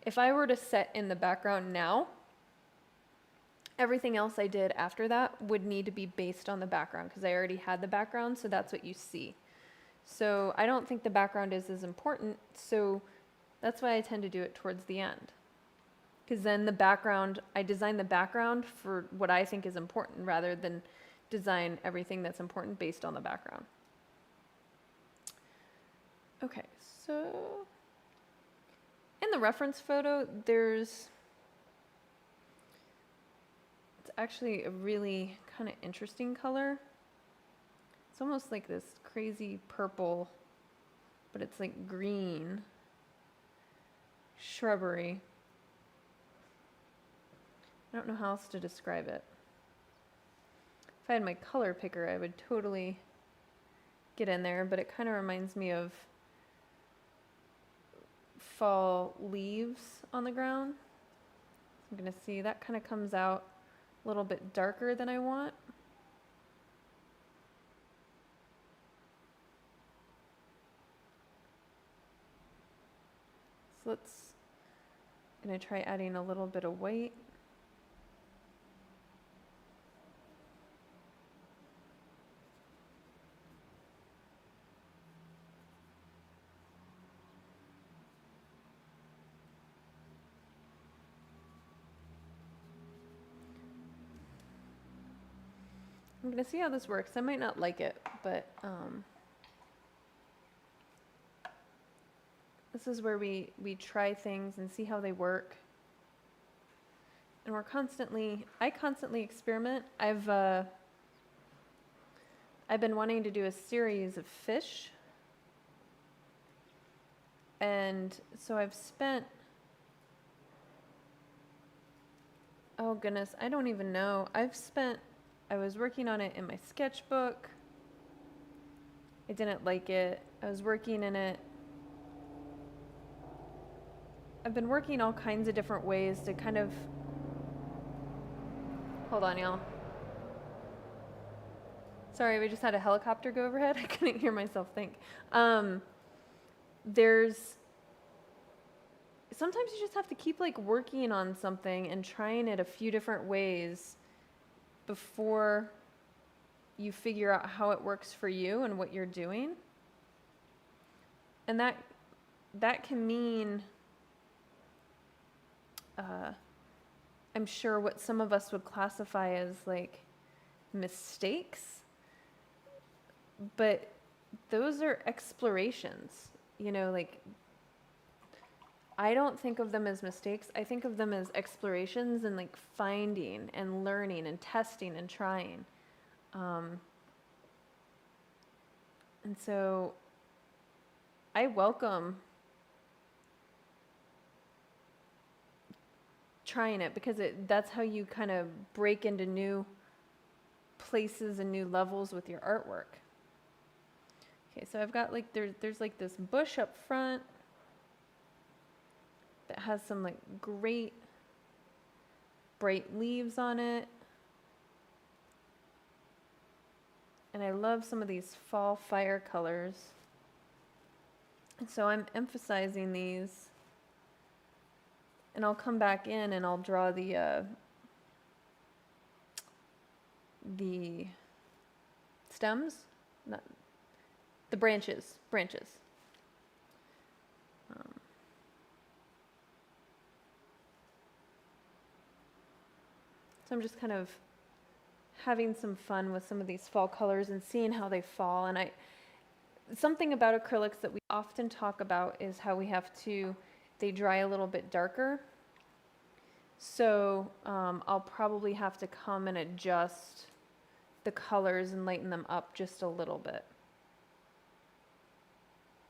If I were to set in the background now, everything else I did after that would need to be based on the background because I already had the background, so that's what you see. So I don't think the background is as important, so that's why I tend to do it towards the end. Because then the background, I design the background for what I think is important rather than design everything that's important based on the background. Okay, so in the reference photo, it's actually a really kind of interesting color. It's almost like this crazy purple, but it's like green shrubbery. I don't know how else to describe it. If I had my color picker, I would totally get in there, but it kind of reminds me of fall leaves on the ground. I'm going to see that kind of comes out a little bit darker than I want. So I'm going to try adding a little bit of white. I'm going to see how this works. I might not like it, but this is where we try things and see how they work. And I constantly experiment. I've been wanting to do a series of fish. And so I've spent, oh goodness, I don't even know. I was working on it in my sketchbook. I didn't like it. I was working in it. I've been working all kinds of different ways to kind of, hold on y'all. Sorry, we just had a helicopter go overhead. I couldn't hear myself think. Sometimes you just have to keep like working on something and trying it a few different ways before you figure out how it works for you and what you're doing. And that can mean, I'm sure what some of us would classify as like mistakes, but those are explorations, like I don't think of them as mistakes. I think of them as explorations and like finding and learning and testing and trying. And so I welcome trying it because that's how you kind of break into new places and new levels with your artwork. Okay, so I've got like, there's like this bush up front that has some like great bright leaves on it. And I love some of these fall fire colors. And so I'm emphasizing these. And I'll come back in and I'll draw the stems, not the branches. So I'm just kind of having some fun with some of these fall colors and seeing how they fall. And something about acrylics that we often talk about is how they dry a little bit darker. So I'll probably have to come and adjust the colors and lighten them up just a little bit.